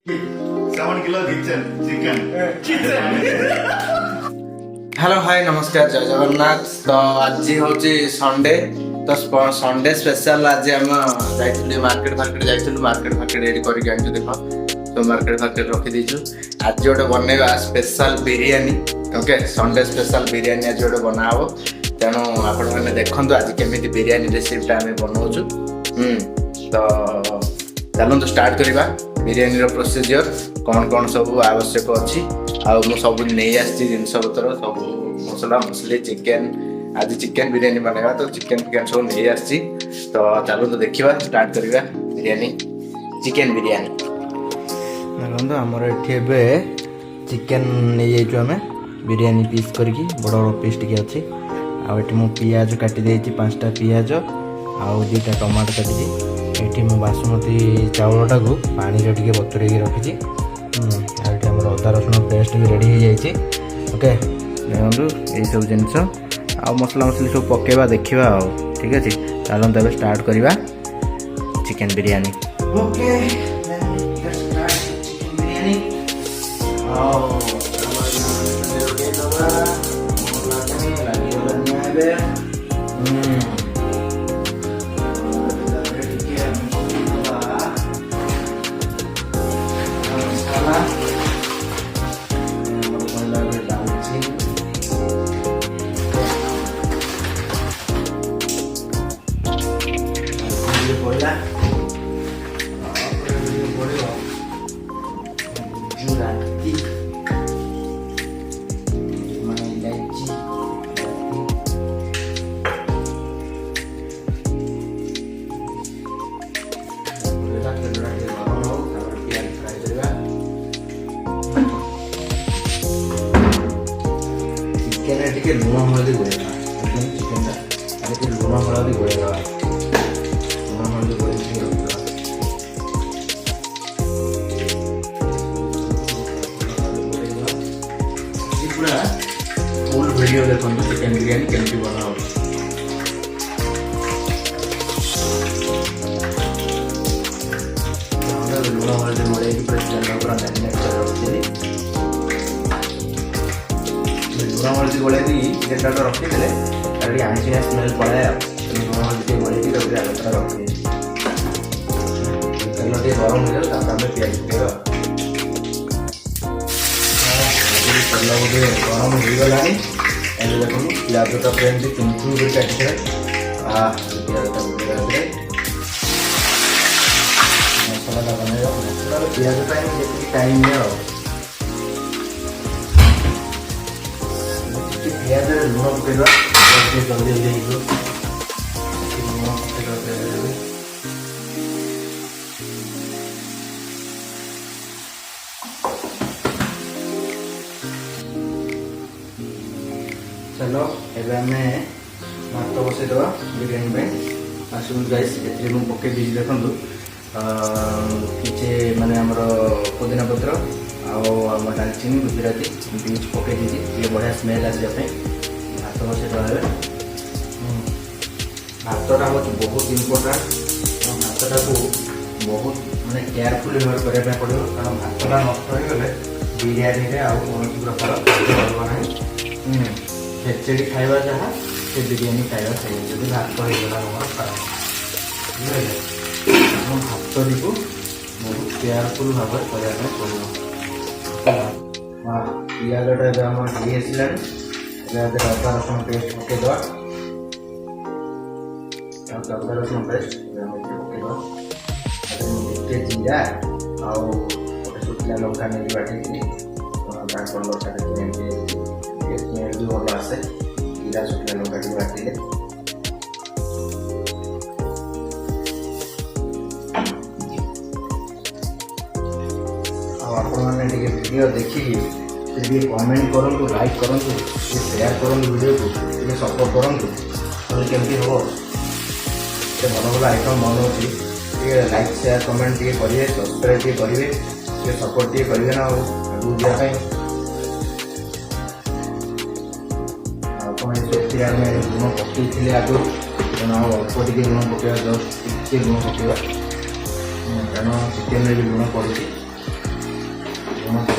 7 kilo chicken hello hi नमस्कार जय जगन्नाथ। तो आज हूँ संडे तो संडे स्पेशल आज आम जाइए मार्केट रेडी करके देख तो मार्केट रखीदीचु। आज गोटे बनवा special biryani. Okay Sunday special biryani आज गोटे बनाव तेणु आपण मैंने देखु आज केमी बिरयानी रेसिपीटा आम बनाऊँ। तो चलते स्टार्ट करवा बिरयानी प्रोसीजर कौन कौन सब आवश्यक अच्छी आउ सब नहीं आसी जिनस पतर सब मसला मसली चिकेन आज चिकेन बिरयानी बनेगा तो चिकेन फिकेन सब नहीं आसी। तो चलो तो देखा स्टार्ट करवा बिरयानी चिकेन बिरयानी। देखो आमर ये चिकेन नहीं जाइए आम बिरयानी पीस करके बड़ बड़ पीस टी अच्छी आउ पियाज काटी 5टा पियाज आउ 2टा टमाटो काटी ये बासमती चाउलटा को पानी रे बतुरे रखी अदा रसुण पेस्ट भी रेडी हो जाए। ओके देखो यही सब जिनस आ मसला मसली सब पकेबा देखा ठीक अच्छे। चलो तब स्टार्ट करवा चिकेन बिरयानी। ओके चिकेन लुण हलदी गोड़े चिकेन लुण हलदी गोड़े लुण हलदी गोड़े पूरा फुल वीडियो देखो चिकेन बिरयानी केमती बना लुण हलदी गोड़े पूरा मैरिनेट कर रखी लुण हलदी गोड़े चिकेन रखीदे आंशिया स्मेल पड़े लुण हलदी गोड़े रखी तेल टे गरम हो जाए पियाज पकेगा तेल गोटे गरम हो गला देखो पियाजटा फ्रेंड चुन काटे पियाजटा मसला बनेगा मसला पियाज टाइम पियाज लुण पकेगा जल्दी जल्दी लुण पकेगा। चलो एवं भात बसई दवा बिरयानी आसू गाइस ए पकई दी देखु किसी माने आमर पुदीना पत्र आम डालचीनी गुजराती बीच पकई दी ये बढ़िया स्मेल आसापी भात बसई दवा। भातटा हूँ बहुत इम्पोर्टाट भातटा को बहुत माने केयरफुली करने पड़ो कारण भातटा नष्ट हो गले बिरयानी कौन प्रकार ना खेचड़ी खाइबा जहाँ से बिरयानी खाइबा सही जब भात होगा भातटी को बहुत केयरफुल भाव करने पड़ो। पियाजटा ढी आसला अदा रसुण पेस्ट पकईद अदा रसुण पेस्ट पकईद जीरा आउ गोटे शुखला लंका नहीं बाटी स्मेल भी भल आसे जीरा शुखला लंका टी बाटिले आपने वीडियो देखिए कमेंट करूँ लाइक करूँ शेयर करूँ वीडियो को सपोर्ट करूँ तो केमती हम भल भल आइटम बनाऊँगी लाइक शेयर कमेंट करेंगे सब्सक्राइब करेंगे सपोर्ट करेंगे ना आगे जावाई लुण पकई आगे अल्प टे लुण पकड़ा जस्ट टे लुण पकड़ा कारण चिकेन भी लुण पड़ी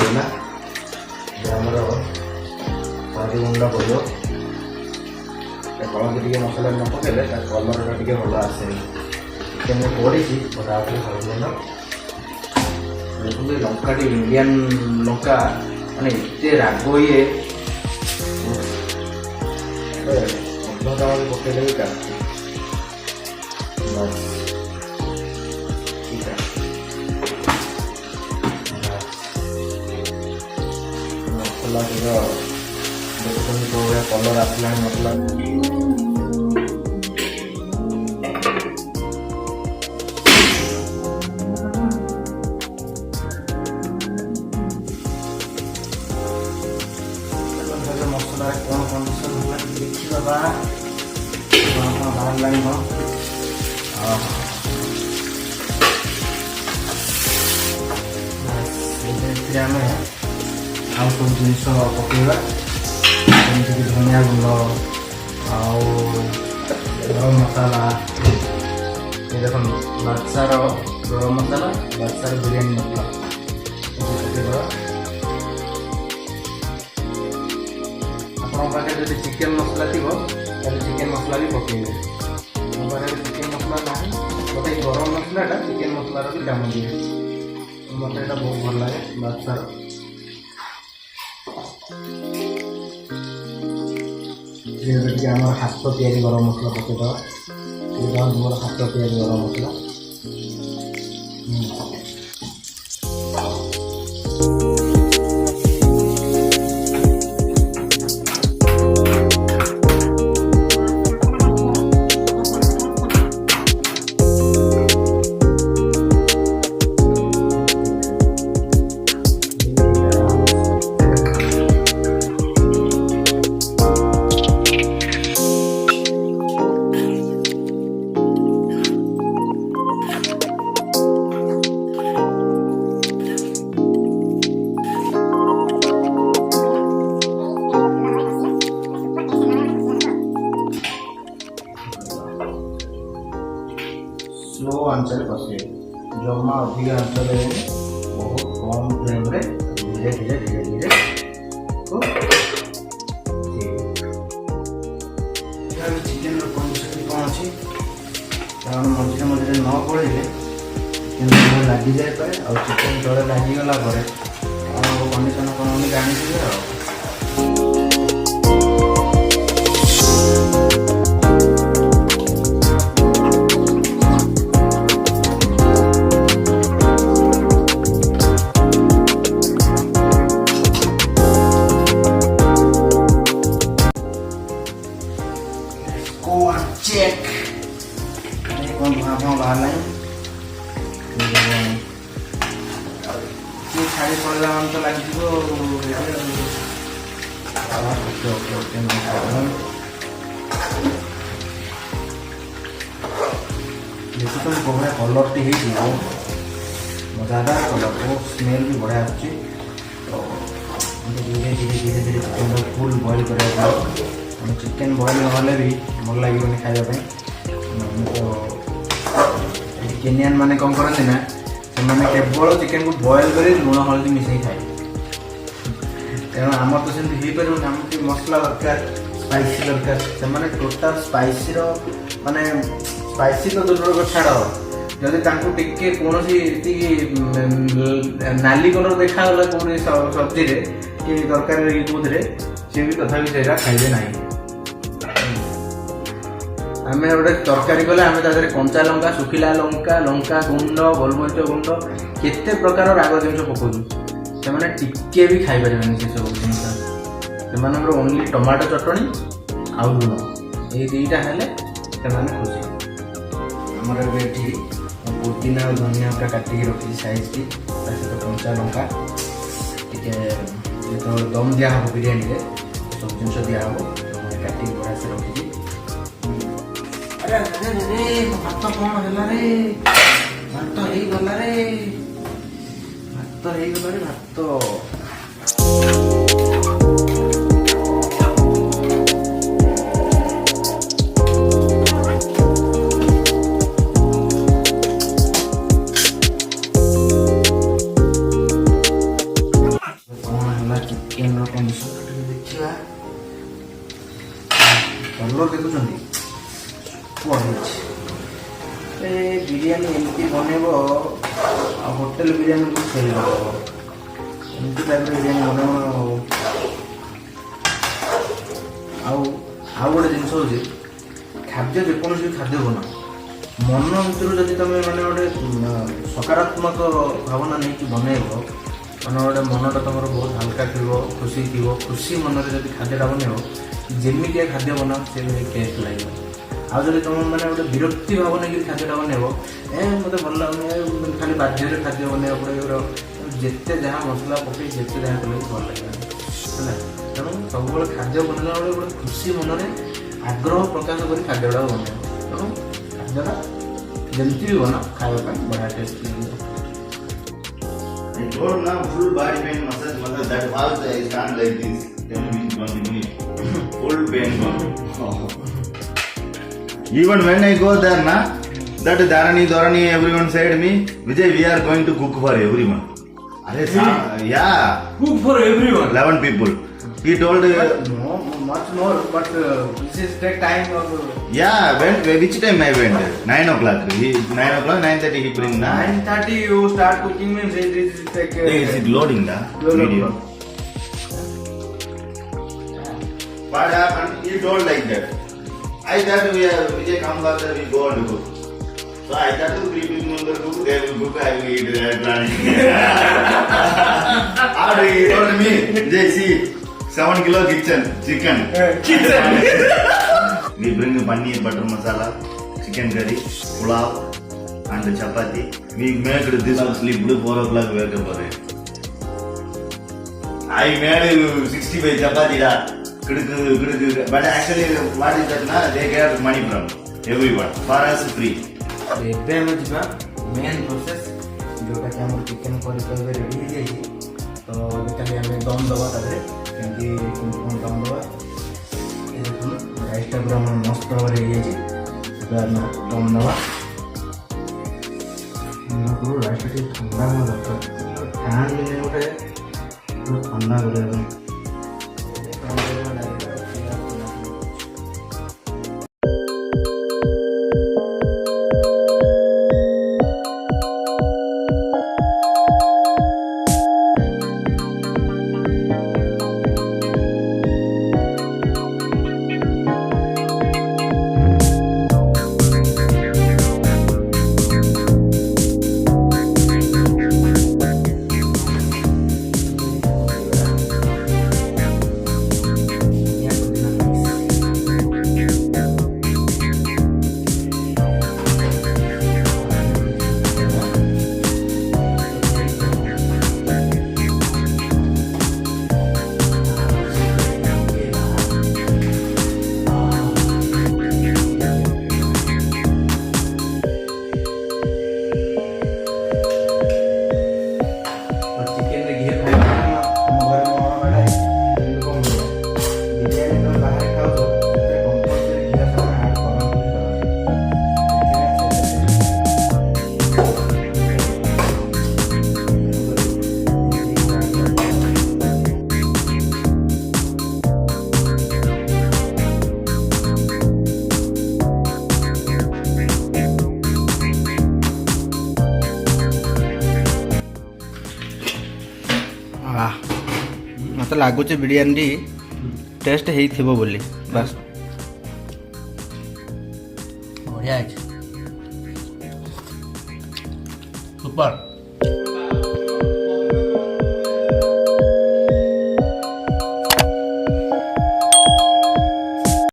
पड़ा आमर हल्दी गुंड पड़ो हल्दी टे मसला न पकड़े कलर टे भल आसे चिकेन पड़ी हल्दी गुंड देखते लंका इंडियन लंका माने एते राग ये पकड़े भी मसला देखते कलर आसला मसला मसला कौन कंडीशन है देखा बाहर लाइन आम आउ सब जिन पकड़ा जमीक धनिया गुंड गरम मसाला देख बादशार गरम मसाला बादशार बिरयानी मसला पाखे जो चिकेन मसला थी चिकेन मसला भी पकड़े मो पाखे चिकेन मसला ना मत गरम मसलाटा चिकेन मसलार भी काम दिए मत यहाँ बहुत भल लगे बादशार आम हाथ तैयारी गरम मसला पकईदा मोर हाथ तैयारी गरम मसला स्लो आंचल बसे जमा अधिक आंचल बहुत कम फ्लेम रे धीरे धीरे धीरे धीरे को चिकेन कंडीशन कौन अच्छी कारण मझे मझे न पड़े चिकेन लगी जाए और चिकेन तले लगिगला कंडीशन कौन जानी चेक कौन बाहर लाइन छाड़ी पड़ा तो लगे देखो तुम बढ़िया कलर टी मजादार कलर वो स्मेल भी बढ़िया आसुच्छी तो धीरे धीरे धीरे धीरे चिकेन फुल बॉइल कर चिकेन बॉइल नहले भी भल लगे खावाई तो केनियान मैंने कौन करते ना से केवल चिकेन को बॉइल कर लुण हल्दी मिसई खाए तेणु आम तो सेमती हो पार आमको मसला दरकार स्पाइसी दरकार से टोटाल स्पाइसी माने स्पाइसी तो दूर छाड़ जदि टिके कौन नाली कलर देखागला कौन सब्जी कि तरकारी कौन सी भी तथा से खाइबे ना आम गोटे तरकारी कले आम कंचा लंका सुखिला लंका लंका गुंड गोलमरीच गुंड केते प्रकार राग जिन पकाऊ से टिके भी खाई पारे से सब जिन ओनली टमाटो चटनी आउ लुण ये दुईटा हेल्ले खुशी आमर ये पुदीना और धनिया पूरा काटिकी रखी साइज की सहित कंचा लंका जो दम दिहब बिरयानी सब जिन दिहब काटिकी बढ़िया से रखी अरे अरे अरे भात कौन है रे भात हो गला रे भात हो गला रे भात ଦେଖିବା କଲର୍ ଦେଖୁଛନ୍ତି ଏ ବିରିୟାନୀ ଏମିତି ବନେଇବ ଆଉ ହୋଟେଲ ବିରିୟାନୀକୁ ଫେଲ୍ ହେବ ଏମିତି ଟାଇପ୍ର ବିରିୟାନୀ ବନେଇବ ଆଉ ଗୋଟେ ଜିନିଷ ହେଉଛି ଖାଦ୍ୟ ଯେକୌଣସି ଖାଦ୍ୟ ବନାଅ ମନ ଭିତରୁ ଯଦି ତୁମେ ମାନେ ଗୋଟେ ସକାରାତ୍ମକ ଭାବନା ନେଇକି ବନେଇବ ମାନେ ଗୋଟେ ମନଟା ତୁମର ବହୁତ ହାଲକା ଥିବ ଖୁସି ମନରେ ଯଦି ଖାଦ୍ୟଟା ବନେଇବ ଯେମିତିଆ ଖାଦ୍ୟ ବନାଅ ସେମିତି ଟେଷ୍ଟ ଲାଗିବ ଆଉ ଯଦି ତୁମ ମାନେ ଗୋଟେ ବିରକ୍ତି ଭାବ ନେଇକି ଖାଦ୍ୟଟା ବନେଇବ ମୋତେ ଭଲ ଲାଗୁନି ଖାଲି ବାଧ୍ୟରେ ଖାଦ୍ୟ ବନେଇବାକୁ ପଡ଼ିବ ଯେତେ ଯାହା ମସଲା ପକାଇ ଯେତେ ଯାହା କଲେ ଭଲ ଲାଗିବନି ହେଲା ତେଣୁ ସବୁବେଳେ ଖାଦ୍ୟ ବନେଇଲା ବେଳେ ଗୋଟେ ଖୁସି ମନରେ ଆଗ୍ରହ ପ୍ରକାଶ କରି ଖାଦ୍ୟଟା ବନେଇବ ତେଣୁ ଖାଦ୍ୟଟା ଯେମିତି ବି ବନାଅ ଖାଇବା ପାଇଁ ବଢ଼ିଆ ଟେଷ୍ଟ ଲାଗିବ I told now full body pain massage, that was I stand like this 10 minutes, 20 minutes. Full pain. Even when I go there, na, that Dharani, everyone said me, Vijay, we are going to cook for everyone. Yeah. Cook for everyone? 11 people. He told... no, much more, but this is the time of... Yeah, which time I went? 9 o'clock. 9 o'clock, 9:30 he bring na. 9:30 you start cooking means it is like... Is it loading na? Video. What happened? He told like that. I thought Vijay come back there, we go and cook. So I thought 3 people will cook, they will cook, I will eat planning. After he told me, Vijay, see, 7 kilo chicken. We bring paneer, butter masala, chicken curry, pulao, and the chapati. We make this one sleep 4 o'clock wake up. I made 65 chapati da. But actually, what is that na? They get money from everyone. For us free. ଏବେ ଆମେ ଯିବା main process ଯେଉଁଟାକି ଆମର chicken କରି ready ହେଇଯାଇଛି ତ ଖାଲି ଆମେ ଦମ୍ ଦେବା ତା ଦେହରେ କେମିତି ଦମ୍ ଦେବା ଏ ଦେଖୁନ ରାଇସ୍ଟା ପୁରା ଆମର ମସ୍ତ ଭାବରେ ହେଇଯାଇଛି ଏବେ ଆମେ ଦମ୍ ଦେବା ରାଇସ୍ଟା ଟିକେ ଥଣ୍ଡା ହେବା ଦରକାର ଫ୍ୟାନ୍ ବି ଗୋଟେ ଥଣ୍ଡା କରିବା ପାଇଁ मत लगुच बिरयानी टेस्ट हो बोली बस बढ़िया सुपर।